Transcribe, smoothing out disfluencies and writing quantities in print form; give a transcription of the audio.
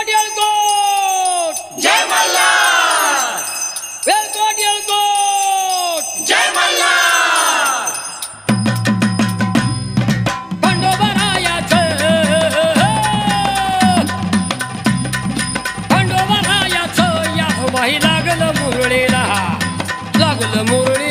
वेलकोट येळकोट जय मल्हार. वेलकोट येळकोट जय मल्हार. खंडोबारायाचं खंडोबारायाचं या माही लागलं मुरळीला लागलं मुरळी